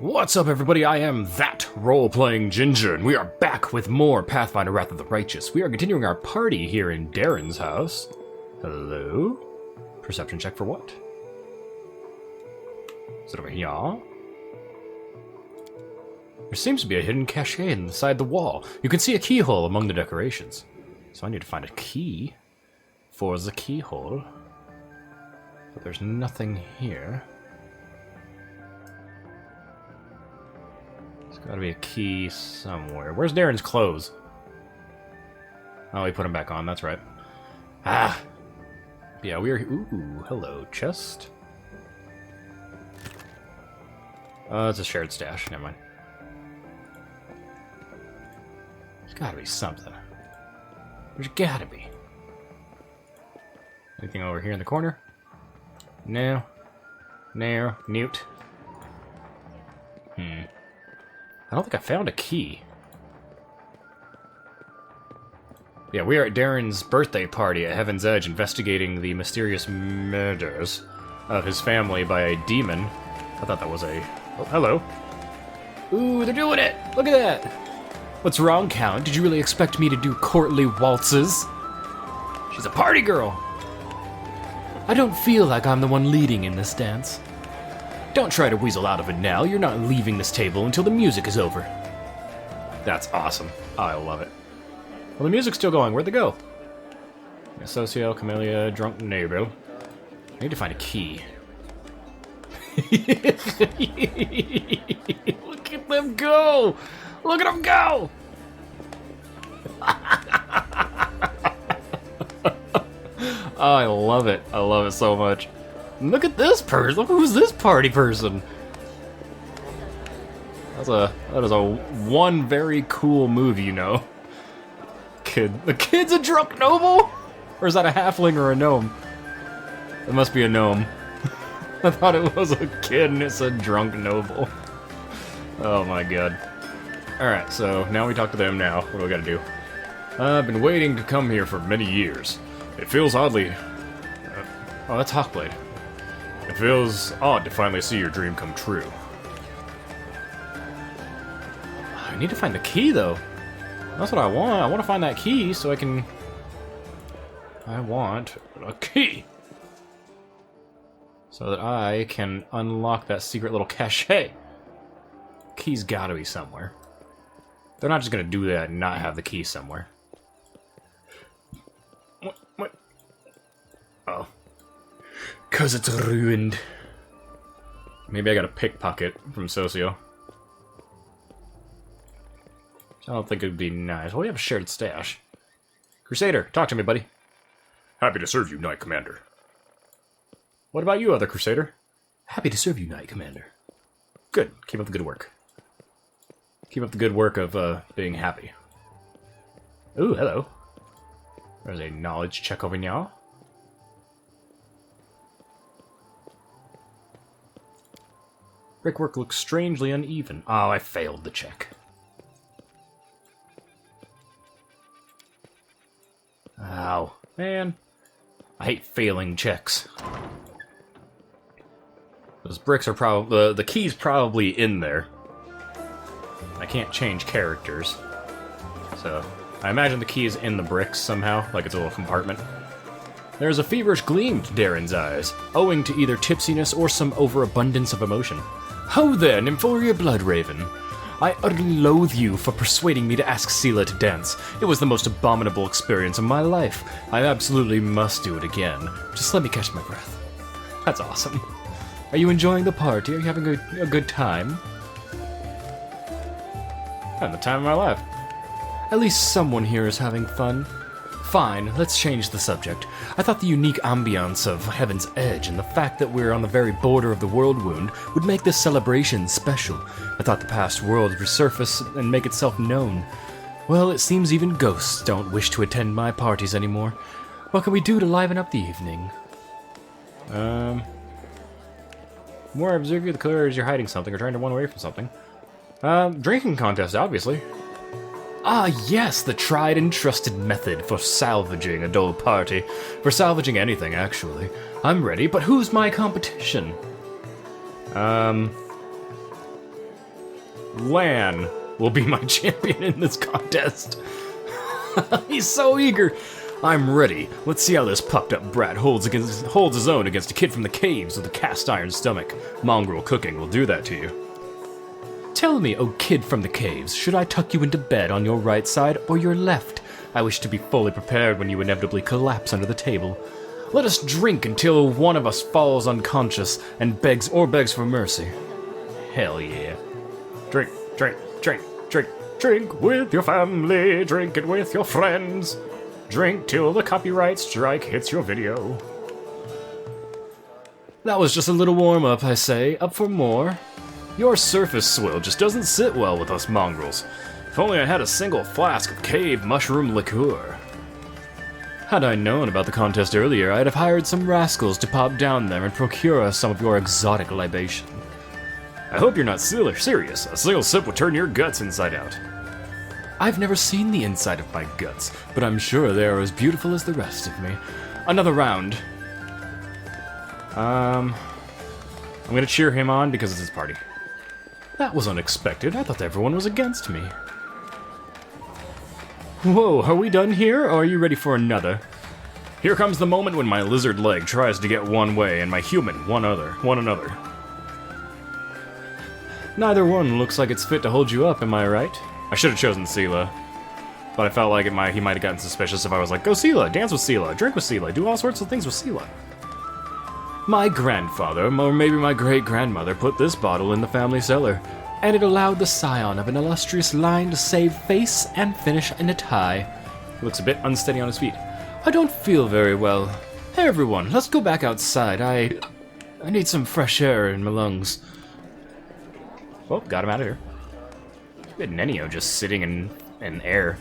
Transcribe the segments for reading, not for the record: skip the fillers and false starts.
What's up, everybody? I am that role-playing Ginger, and we are back with more Pathfinder Wrath of the Righteous. We are continuing our party here in Darren's house. Hello? Perception check for what? Is it over here? There seems to be a hidden cache inside the wall. You can see a keyhole among the decorations. So I need to find a key for the keyhole. But there's nothing here. There's gotta be a key somewhere. Where's Darren's clothes? Oh, he put them back on, that's right. Ah! Yeah, we are... Ooh, hello, chest. It's a shared stash, never mind. There's gotta be something. There's gotta be. Anything over here in the corner? No. No. Newt. I don't think I found a key. Yeah, we are at Darren's birthday party at Heaven's Edge investigating the mysterious murders of his family by a demon. I thought that was a... Oh, hello. Ooh, they're doing it! Look at that! What's wrong, Count? Did you really expect me to do courtly waltzes? She's a party girl! I don't feel like I'm the one leading in this dance. Don't try to weasel out of it now. You're not leaving this table until the music is over. That's awesome. I love it. Well, the music's still going. Where'd they go? Socio, Camellia, Drunk Neighbor. I need to find a key. Look at them go! Look at them go! Oh, I love it. I love it so much. Look at this person. Look who's this party person. That is a one very cool move, you know. The kid's a drunk noble? Or is that a halfling or a gnome? It must be a gnome. I thought it was a kid and it said drunk noble. Oh my god. Alright, so now we talk to them now. What do we gotta do? I've been waiting to come here for many years. It feels oddly... oh, that's Hawkblade. It feels odd to finally see your dream come true. I need to find the key, though. That's what I want. I want to find that key so I can... I want a key! So that I can unlock that secret little cache. Key's gotta be somewhere. They're not just gonna do that and not have the key somewhere. What? Oh. 'Cause it's ruined. Maybe I got a pickpocket from Socio. I don't think it would be nice. Well, we have a shared stash. Crusader, talk to me, buddy. Happy to serve you, Knight Commander. What about you, other Crusader? Happy to serve you, Knight Commander. Good. Keep up the good work. Keep up the good work of being happy. Ooh, hello. There's a knowledge check over now. Brickwork looks strangely uneven. Oh, I failed the check. Ow. Man. I hate failing checks. Those bricks are probably... the key's probably in there. I can't change characters. So, I imagine the key is in the bricks somehow, like it's a little compartment. There's a feverish gleam to Darren's eyes, owing to either tipsiness or some overabundance of emotion. Ho there, Nymphoria Bloodraven! I utterly loathe you for persuading me to ask Sela to dance. It was the most abominable experience of my life. I absolutely must do it again. Just let me catch my breath. That's awesome. Are you enjoying the party? Are you having a good time? Having the time of my life. At least someone here is having fun. Fine, let's change the subject. I thought the unique ambiance of Heaven's Edge and the fact that we're on the very border of the world wound would make this celebration special. I thought the past world would resurface and make itself known. Well, it seems even ghosts don't wish to attend my parties anymore. What can we do to liven up the evening? The more I observe you, the clearer is you're hiding something or trying to run away from something. Drinking contest, obviously. Ah, yes, the tried and trusted method for salvaging a dull party. For salvaging anything, actually. I'm ready, but who's my competition? Lan will be my champion in this contest. He's so eager. I'm ready. Let's see how this puffed-up brat holds his own against a kid from the caves with a cast-iron stomach. Mongrel cooking will do that to you. Tell me, O kid from the caves, should I tuck you into bed on your right side or your left? I wish to be fully prepared when you inevitably collapse under the table. Let us drink until one of us falls unconscious and begs for mercy. Hell yeah. Drink, drink, drink, drink, drink with your family, drink it with your friends. Drink till the copyright strike hits your video. That was just a little warm-up, I say. Up for more? Your surface swill just doesn't sit well with us mongrels. If only I had a single flask of cave mushroom liqueur. Had I known about the contest earlier, I'd have hired some rascals to pop down there and procure us some of your exotic libation. I hope you're not serious. A single sip would turn your guts inside out. I've never seen the inside of my guts, but I'm sure they are as beautiful as the rest of me. Another round. I'm gonna cheer him on because it's his party. That was unexpected. I thought everyone was against me. Whoa, are we done here, or are you ready for another? Here comes the moment when my lizard leg tries to get one way and my human one another. Neither one looks like it's fit to hold you up, am I right? I should have chosen Sela, but I felt like he might have gotten suspicious if I was like, go Sela, dance with Sela, drink with Sela, do all sorts of things with Sela. My grandfather, or maybe my great-grandmother, put this bottle in the family cellar, and it allowed the scion of an illustrious line to save face and finish in a tie. He looks a bit unsteady on his feet. I don't feel very well. Hey everyone, let's go back outside. I need some fresh air in my lungs. Well, got him out of here. We had Nenio just sitting in air.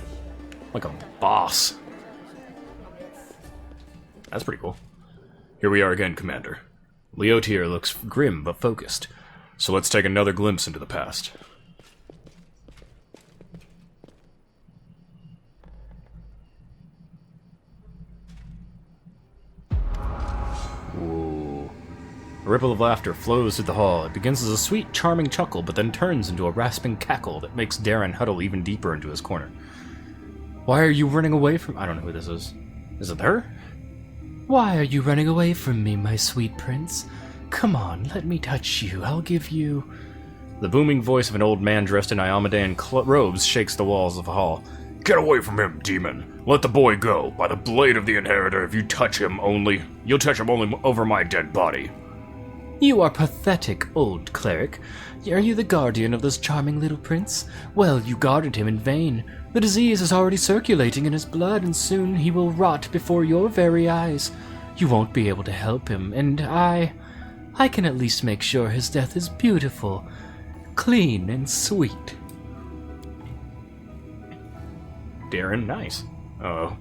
Like a boss. That's pretty cool. Here we are again, Commander. Leotier looks grim but focused. So let's take another glimpse into the past. Ooh. A ripple of laughter flows through the hall. It begins as a sweet, charming chuckle, but then turns into a rasping cackle that makes Darren huddle even deeper into his corner. Why are you running away from... I don't know who this is. Is it her? Why are you running away from me, my sweet prince? Come on, let me touch you. I'll give you... The booming voice of an old man dressed in Iomedan robes shakes the walls of the hall. Get away from him, demon. Let the boy go. By the blade of the inheritor, if you touch him only... You'll touch him only over my dead body. You are pathetic, old cleric. Are you the guardian of this charming little prince? Well, you guarded him in vain. The disease is already circulating in his blood, and soon he will rot before your very eyes. You won't be able to help him, and I can at least make sure his death is beautiful, clean, and sweet. Darren, nice.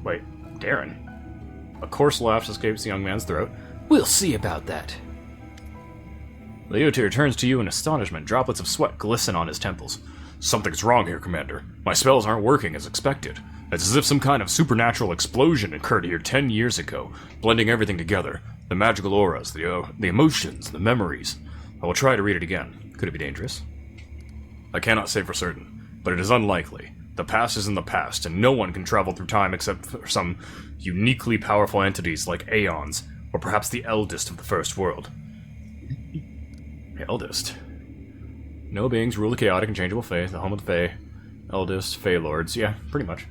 Wait, Darren. A coarse laugh escapes the young man's throat. We'll see about that. Leotier turns to you in astonishment. Droplets of sweat glisten on his temples. Something's wrong here, Commander. My spells aren't working as expected. It's as if some kind of supernatural explosion occurred here 10 years ago, blending everything together. The magical auras, the emotions, the memories. I will try to read it again. Could it be dangerous? I cannot say for certain, but it is unlikely. The past is in the past, and no one can travel through time except for some uniquely powerful entities like Aeons, or perhaps the eldest of the First World. Eldest? No beings rule the chaotic and changeable Fae, the home of the Fae. Eldest, Fae Lords, yeah, pretty much.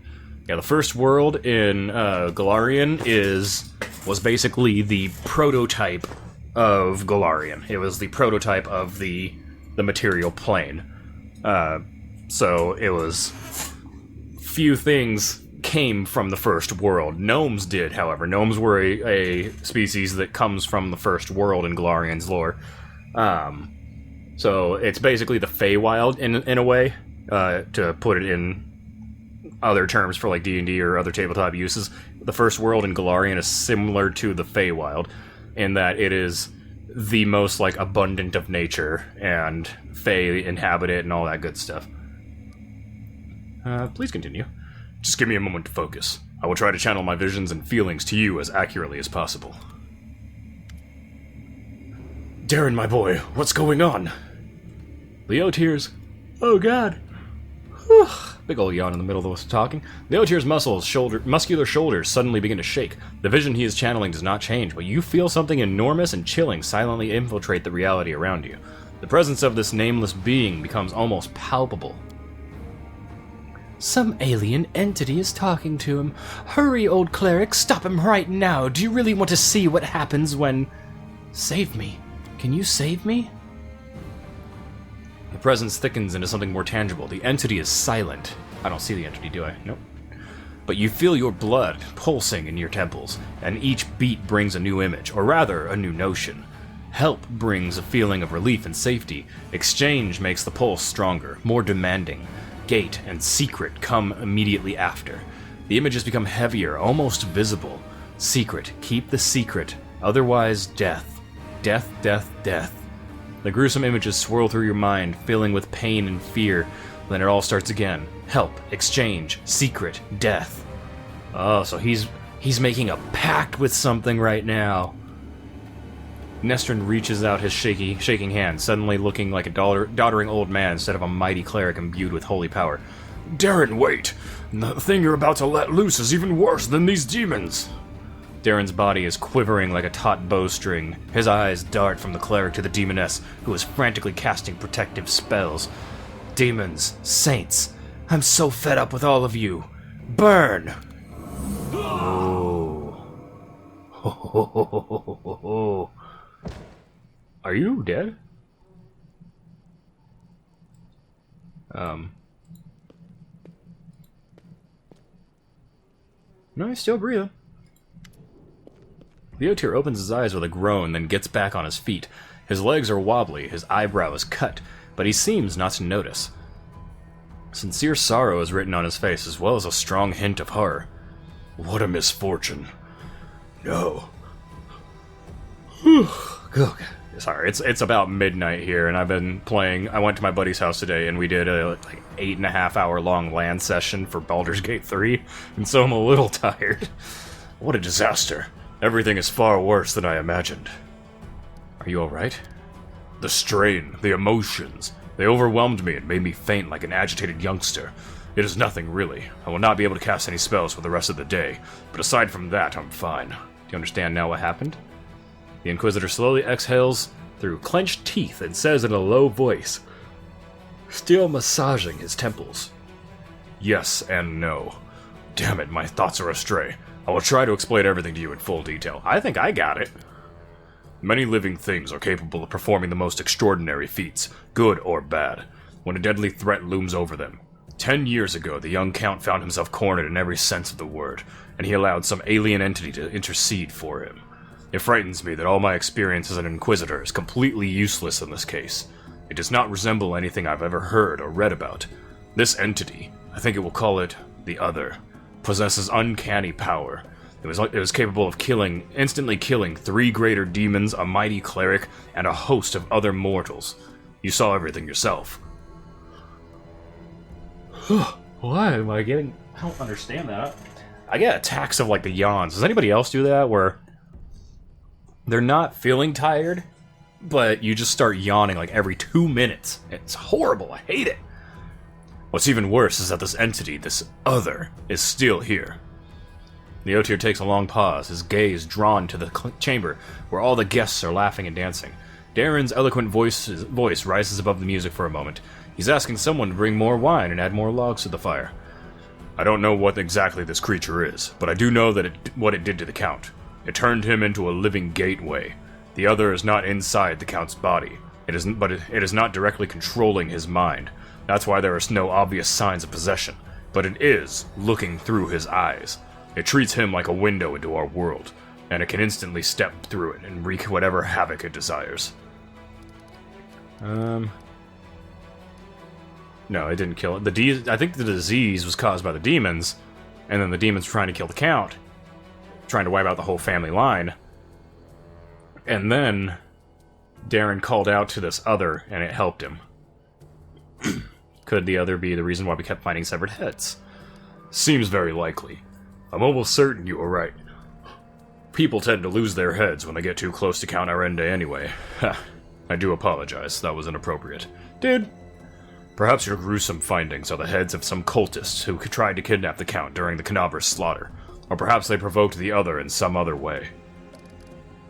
Yeah, the First World in Golarion was basically the prototype of Golarion. It was the prototype of the material plane. So it was... Few things came from the First World. Gnomes did, however. Gnomes were a species that comes from the First World in Golarion's lore. So it's basically the Feywild in a way, to put it in other terms for like D&D or other tabletop uses. The First World in Golarion is similar to the Feywild in that it is the most like abundant of nature and Fey inhabit it and all that good stuff. Please continue. Just give me a moment to focus. I will try to channel my visions and feelings to you as accurately as possible. Darren, my boy, what's going on? Leotier's Oh god. Big ol' yawn in the middle of us talking. The Otir's muscular shoulders suddenly begin to shake. The vision he is channeling does not change, but you feel something enormous and chilling silently infiltrate the reality around you. The presence of this nameless being becomes almost palpable. Some alien entity is talking to him. Hurry, old cleric, stop him right now. Do you really want to see what happens when... Save me. Can you save me? The presence thickens into something more tangible. The entity is silent. I don't see the entity, do I? Nope. But you feel your blood pulsing in your temples, and each beat brings a new image, or rather, a new notion. Help brings a feeling of relief and safety. Exchange makes the pulse stronger, more demanding. Gate and secret come immediately after. The images become heavier, almost visible. Secret, keep the secret, otherwise death. Death, death, death. The gruesome images swirl through your mind, filling with pain and fear. Then it all starts again. Help, exchange, secret, death. Oh, so he's making a pact with something right now. Nestrin reaches out his shaking hand, suddenly looking like a doddering old man instead of a mighty cleric imbued with holy power. Darren, wait! The thing you're about to let loose is even worse than these demons! Darren's body is quivering like a taut bowstring. His eyes dart from the cleric to the demoness, who is frantically casting protective spells. Demons, saints, I'm so fed up with all of you. Burn! Oh. Are you dead? No, he's still breathing. The Otir opens his eyes with a groan, then gets back on his feet. His legs are wobbly, his eyebrow is cut, but he seems not to notice. Sincere sorrow is written on his face, as well as a strong hint of horror. What a misfortune. No. Sorry, it's about midnight here, and I've been playing. I went to my buddy's house today, and we did a 8.5 hour long LAN session for Baldur's Gate 3, and so I'm a little tired. What a disaster. Everything is far worse than I imagined. Are you alright? The strain, the emotions, they overwhelmed me and made me faint like an agitated youngster. It is nothing, really. I will not be able to cast any spells for the rest of the day, but aside from that, I'm fine. Do you understand now what happened? The Inquisitor slowly exhales through clenched teeth and says in a low voice, still massaging his temples. Yes and no. Damn it, my thoughts are astray. I will try to explain everything to you in full detail. I think I got it. Many living things are capable of performing the most extraordinary feats, good or bad, when a deadly threat looms over them. 10 years ago, the young Count found himself cornered in every sense of the word, and he allowed some alien entity to intercede for him. It frightens me that all my experience as an Inquisitor is completely useless in this case. It does not resemble anything I've ever heard or read about. This entity, I think it will call it the Other, possesses uncanny power. It was capable of instantly killing 3 greater demons, a mighty cleric, and a host of other mortals. You saw everything yourself. Why am I getting... I don't understand that. I get attacks of, the yawns. Does anybody else do that, where they're not feeling tired, but you just start yawning, every 2 minutes? It's horrible. I hate it. What's even worse is that this entity, this Other, is still here. The Otir takes a long pause, his gaze drawn to the chamber, where all the guests are laughing and dancing. Darren's eloquent voice rises above the music for a moment. He's asking someone to bring more wine and add more logs to the fire. I don't know what exactly this creature is, but I do know that what it did to the Count. It turned him into a living gateway. The Other is not inside the Count's body. It is not directly controlling his mind. That's why there are no obvious signs of possession, but it is looking through his eyes. It treats him like a window into our world, and it can instantly step through it and wreak whatever havoc it desires. No, it didn't kill it. I think the disease was caused by the demons, and then the demons trying to kill the Count, trying to wipe out the whole family line. And then Darren called out to this Other, and it helped him. Could the Other be the reason why we kept finding severed heads? Seems very likely. I'm almost certain you were right. People tend to lose their heads when they get too close to Count Arende anyway. I do apologize, that was inappropriate. Dude, Perhaps your gruesome findings are the heads of some cultists who tried to kidnap the Count during the Canabra's slaughter. Or perhaps they provoked the other in some other way.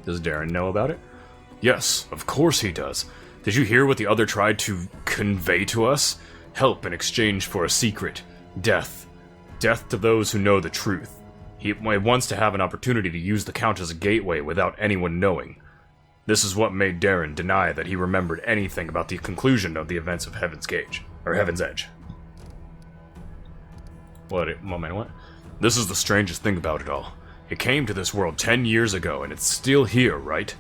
Does Darren know about it? Yes, of course he does. Did you hear what the other tried to convey to us? Help in exchange for a secret. Death. Death to those who know the truth. He wants to have an opportunity to use the Count as a gateway without anyone knowing. This is what made Darren deny that he remembered anything about the conclusion of the events of Heaven's Edge. What? This is the strangest thing about it all. It came to this world 10 years ago, and it's still here, right?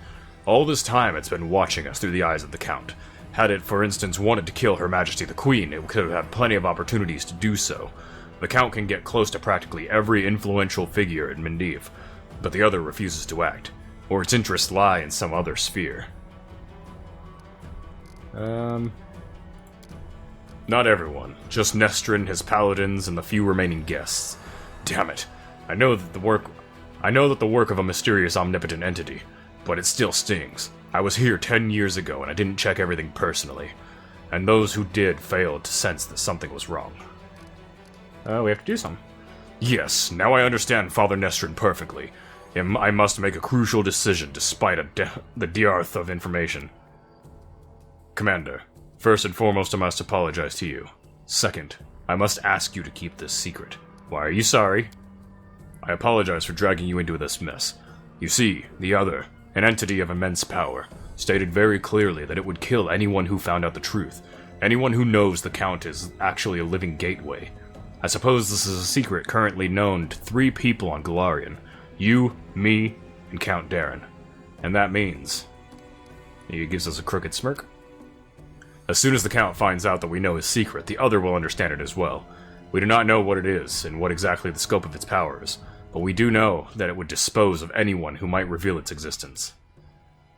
All this time it's been watching us through the eyes of the Count. Had it, for instance, wanted to kill Her Majesty the Queen, it could have had plenty of opportunities to do so. The Count can get close to practically every influential figure in Mendiv, but the other refuses to act, or its interests lie in some other sphere. Not everyone, just Nestrin, his paladins, and the few remaining guests. Damn it. I know that the work of a mysterious omnipotent entity, but it still stings. I was here 10 years ago and I didn't check everything personally, and those who did failed to sense that something was wrong. We have to do something. Yes, now I understand Father Nestrin perfectly. I must make a crucial decision despite the dearth of information. Commander, first and foremost I must apologize to you. Second, I must ask you to keep this secret. Why are you sorry? I apologize for dragging you into this mess. You see, the other, an entity of immense power, stated very clearly that it would kill anyone who found out the truth, anyone who knows the Count is actually a living gateway. I suppose this is a secret currently known to 3 people on Golarion. You, me, and Count Darren. And that means... He gives us a crooked smirk. As soon as the Count finds out that we know his secret, the other will understand it as well. We do not know what it is, and what exactly the scope of its power is, but we do know that it would dispose of anyone who might reveal its existence.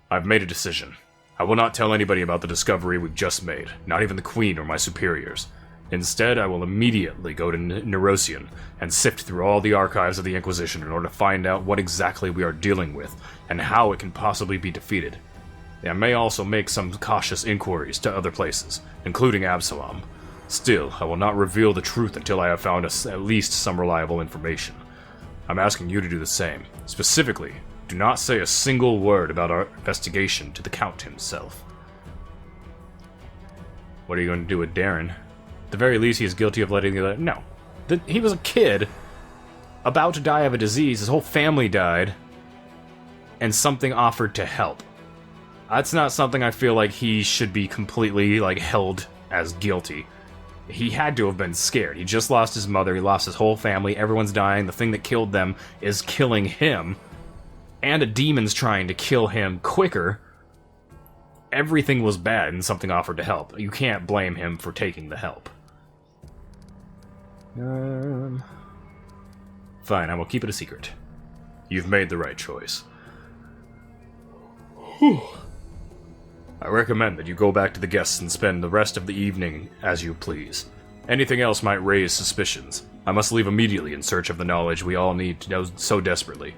I've made a decision. I will not tell anybody about the discovery we've just made, not even the Queen or my superiors. Instead, I will immediately go to Nerosian and sift through all the archives of the Inquisition in order to find out what exactly we are dealing with, and how it can possibly be defeated. I may also make some cautious inquiries to other places, including Absalom. Still, I will not reveal the truth until I have found at least some reliable information. I'm asking you to do the same. Specifically, do not say a single word about our investigation to the Count himself. What are you going to do with Darren? At the very least, he is guilty of letting the other... No. He was a kid, about to die of a disease, his whole family died, and something offered to help. That's not something I feel like he should be completely, held as guilty. He had to have been scared. He just lost his mother, he lost his whole family, everyone's dying, the thing that killed them is killing him, and a demon's trying to kill him quicker. Everything was bad, and something offered to help. You can't blame him for taking the help. Fine, I will keep it a secret. You've made the right choice. I recommend that you go back to the guests and spend the rest of the evening as you please. Anything else might raise suspicions. I must leave immediately in search of the knowledge we all need to know so desperately.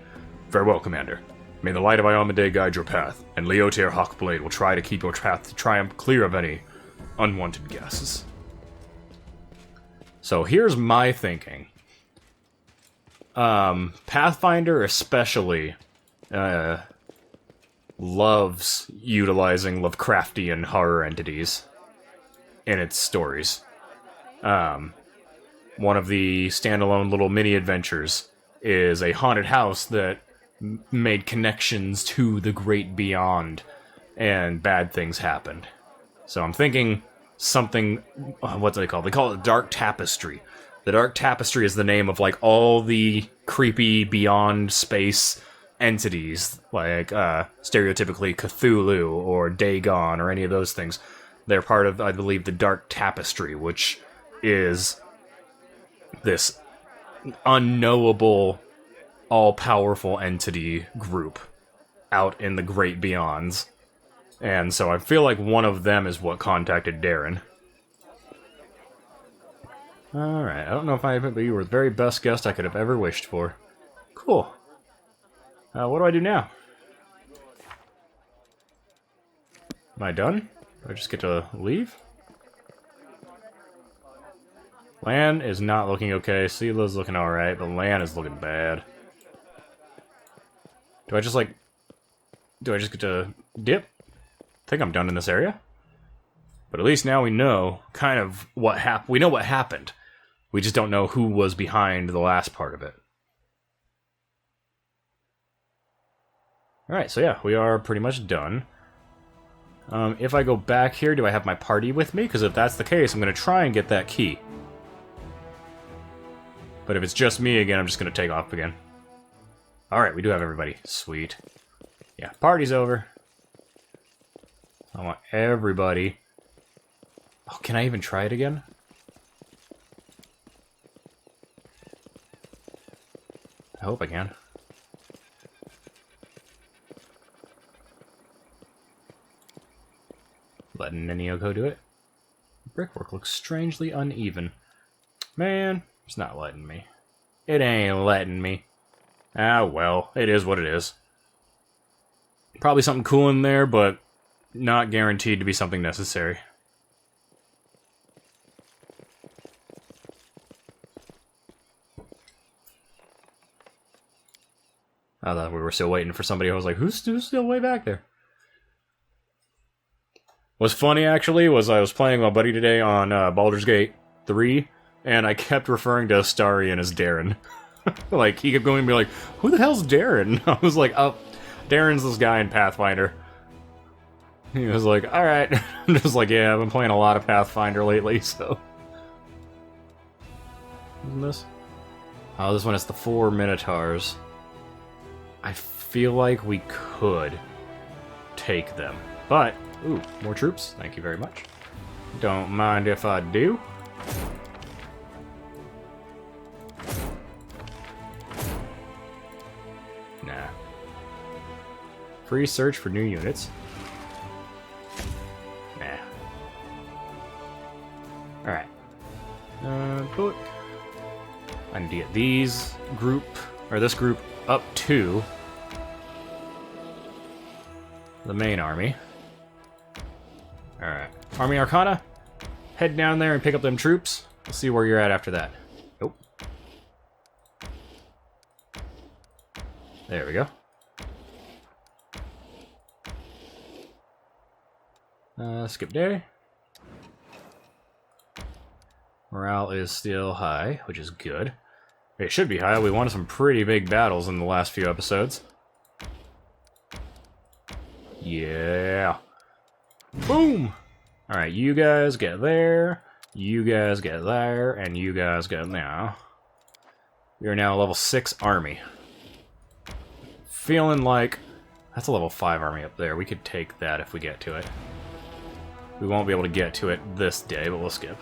Farewell, Commander. May the light of Iomedae guide your path, and Leotair Hawkblade will try to keep your path to triumph clear of any unwanted guests. So here's my thinking. Pathfinder especially loves utilizing Lovecraftian horror entities in its stories. One of the standalone little mini-adventures is a haunted house that made connections to the great beyond, and bad things happened. So I'm thinking something, what do they call it? They call it Dark Tapestry. The Dark Tapestry is the name of, all the creepy beyond space entities, stereotypically Cthulhu or Dagon or any of those things. They're part of, I believe, the Dark Tapestry, which is this unknowable, all-powerful entity group out in the great beyonds. And so I feel like one of them is what contacted Darren. Alright, I don't know if but you were the very best guest I could have ever wished for. Cool. What do I do now? Am I done? Do I just get to leave? Land is not looking okay. Sila's looking alright, but land is looking bad. Do I just, like... Do I just get to dip? I think I'm done in this area. But at least now we know kind of what happened. We know what happened. We just don't know who was behind the last part of it. Alright, so yeah, we are pretty much done. If I go back here, do I have my party with me? Because if that's the case, I'm going to try and get that key. But if it's just me again, I'm just going to take off again. Alright, we do have everybody. Sweet. Yeah, party's over. I want everybody. Oh, can I even try it again? I hope I can. Letting Ninioko do it. Brickwork looks strangely uneven. Man, it's not letting me. It ain't letting me. Ah, well, it is what it is. Probably something cool in there, but not guaranteed to be something necessary. I thought we were still waiting for somebody. I was like, who's still way back there? What's funny, actually, was I was playing with my buddy today on Baldur's Gate 3, and I kept referring to Astarion as Darren. Like, he kept going and be like, who the hell's Darren? I was like, oh, Darren's this guy in Pathfinder. He was like, alright. I'm just like, yeah, I've been playing a lot of Pathfinder lately, so... Isn't this? Oh, this one is the 4 Minotaurs. I feel like we could take them, but... Ooh, more troops. Thank you very much. Don't mind if I do. Nah. Free search for new units. Nah. Alright. But I need to get these group, or this group, up to the main army. Alright. Army Arcana, head down there and pick up them troops. We'll see where you're at after that. Nope. There we go. Skip day. Morale is still high, which is good. It should be high. We won some pretty big battles in the last few episodes. Yeah. Boom! Alright, you guys get there, you guys get there, and you guys get now. We are now a level 6 army. Feeling like... That's a level 5 army up there. We could take that if we get to it. We won't be able to get to it this day, but we'll skip.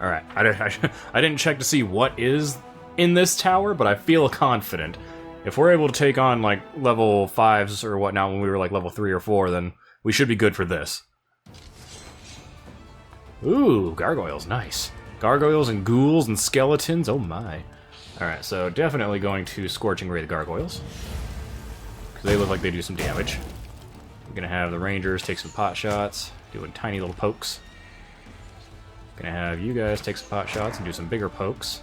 Alright, I didn't check to see what is in this tower, but I feel confident. If we're able to take on, like, level 5s or whatnot when we were, like, level 3 or 4, then we should be good for this. Ooh, gargoyles, nice. Gargoyles and ghouls and skeletons, oh my. Alright, so definitely going to Scorching Ray the gargoyles. Because they look like they do some damage. We're gonna have the rangers take some pot shots, doing tiny little pokes. Gonna have you guys take some pot shots and do some bigger pokes.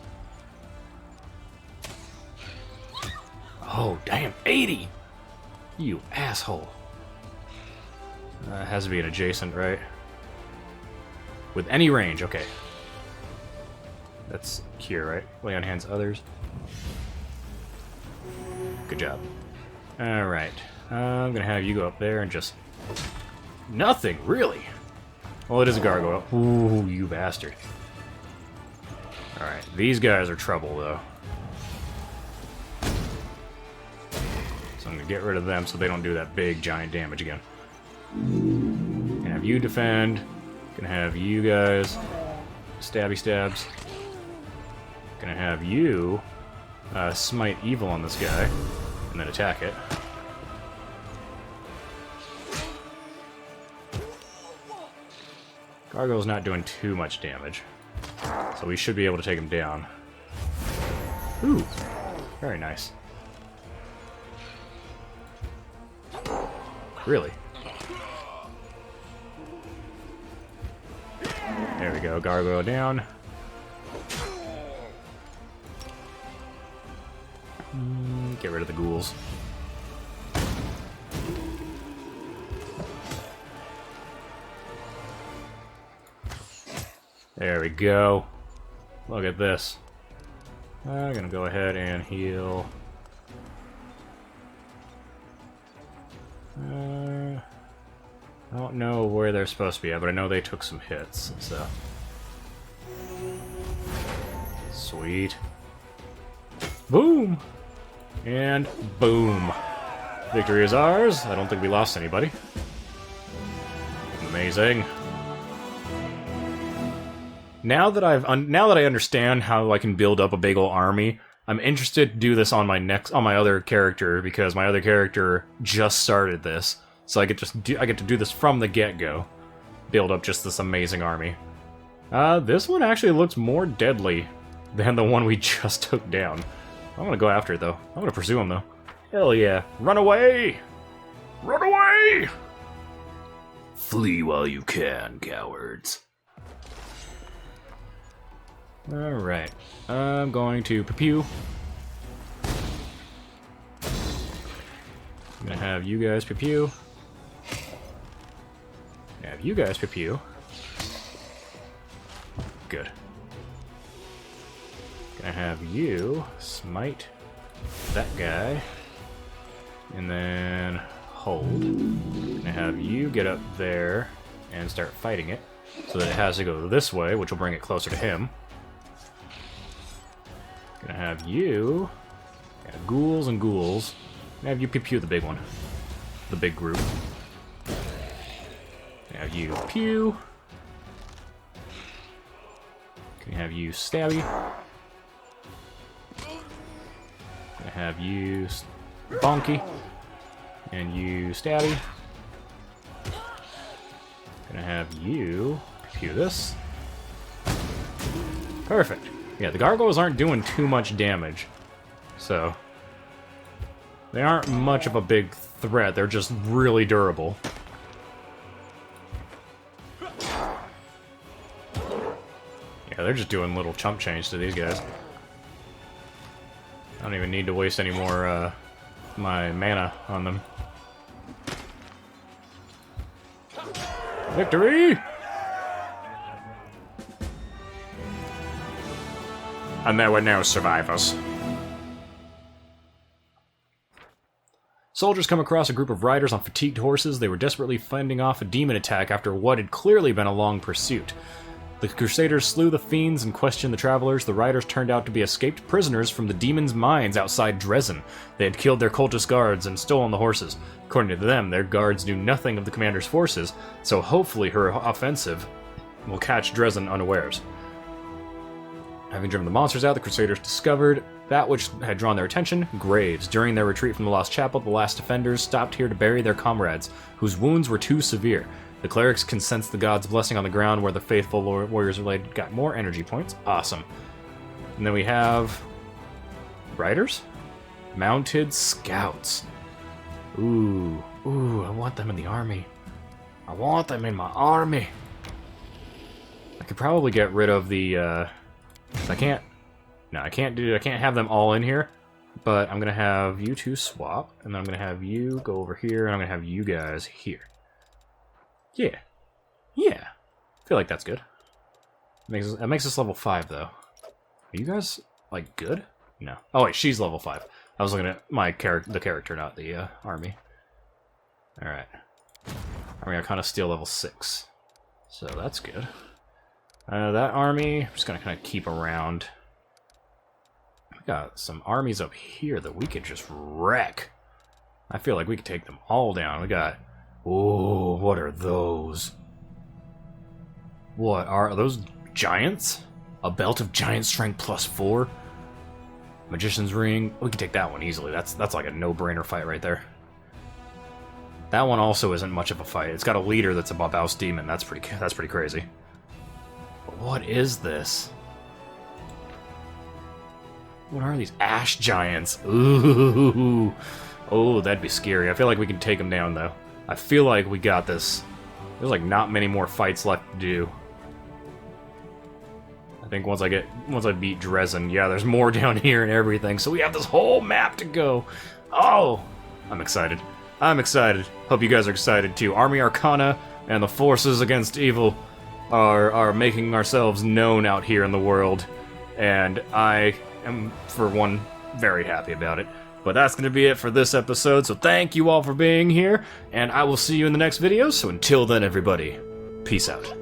Oh, damn, 80! You asshole. It has to be an adjacent, right? With any range, okay. That's cure, right? Lay on hands others. Good job. Alright. I'm gonna have you go up there and just... Nothing, really? Well, it is a gargoyle. Ooh, you bastard. Alright, these guys are trouble, though. So I'm gonna get rid of them so they don't do that big, giant damage again. Gonna have you defend. Gonna have you guys stabby stabs. Gonna have you smite evil on this guy and then attack it. Gargoyle's not doing too much damage, so we should be able to take him down. Ooh, very nice. Really? There we go, gargoyle down. Get rid of the ghouls. There we go. Look at this. I'm gonna go ahead and heal. I don't know where they're supposed to be at, but I know they took some hits, so. Sweet. Boom! And boom. Victory is ours. I don't think we lost anybody. Amazing. Now that I understand how I can build up a big ol' army, I'm interested to do this on my other character, because my other character just started this, so I get to do this from the get-go. Build up just this amazing army. This one actually looks more deadly than the one we just took down. I'm gonna go after it though. I'm gonna pursue him though. Hell yeah! Run away! Run away! Flee while you can, cowards. Alright. I'm going to pew. I'm gonna have you guys pew. Have you guys pew. Good. Gonna have you smite that guy. And then hold. Gonna have you get up there and start fighting it. So that it has to go this way, which will bring it closer to him. Gonna have you... Got ghouls and ghouls. Gonna have you pew the big one. The big group. Gonna have you pew. Gonna have you stabby. Gonna have you bonky. And you stabby. Gonna have you pew this. Perfect. Yeah, the gargoyles aren't doing too much damage. So, they aren't much of a big threat, they're just really durable. Yeah, they're just doing little chump change to these guys. I don't even need to waste any more, my mana on them. Victory! And there were no survivors. Soldiers come across a group of riders on fatigued horses. They were desperately fending off a demon attack after what had clearly been a long pursuit. The Crusaders slew the fiends and questioned the travelers. The riders turned out to be escaped prisoners from the demons' mines outside Dresden. They had killed their cultist guards and stolen the horses. According to them, their guards knew nothing of the commander's forces, so hopefully her offensive will catch Dresden unawares. Having driven the monsters out, the Crusaders discovered that which had drawn their attention, graves. During their retreat from the Lost Chapel, the last defenders stopped here to bury their comrades, whose wounds were too severe. The clerics can sense the god's blessing on the ground where the faithful warriors laid. Got more energy points. Awesome. And then we have... riders? Mounted scouts. Ooh, I want them in the army. I want them in my army. I could probably get rid of the, I can't have them all in here, but I'm gonna have you two swap, and then I'm gonna have you go over here, and I'm gonna have you guys here. Yeah. I feel like that's good. It makes us level 5, though. Are you guys, like, good? No. Oh, wait, she's level 5. I was looking at the character, not the, army. Alright. Army are kind of still level 6. So that's good. That army, I'm just gonna kind of keep around. We got some armies up here that we could just wreck. I feel like we could take them all down. We got... oh, what are those? What are those? Giants? A belt of giant strength +4? Magician's ring. We can take that one easily. That's like a no-brainer fight right there. That one also isn't much of a fight. It's got a leader that's a Babaus demon. That's pretty crazy. But what is this? What are these ash giants? Ooh. Oh, that'd be scary. I feel like we can take them down though. I feel like we got this. There's like not many more fights left to do. I think once I beat Dresden, yeah, there's more down here and everything, so we have this whole map to go. Oh, I'm excited. I'm excited. Hope you guys are excited too. Army Arcana and the forces against evil are making ourselves known out here in the world, and I am, for one, very happy about it. But that's going to be it for this episode, so thank you all for being here, and I will see you in the next video, so until then, everybody, peace out.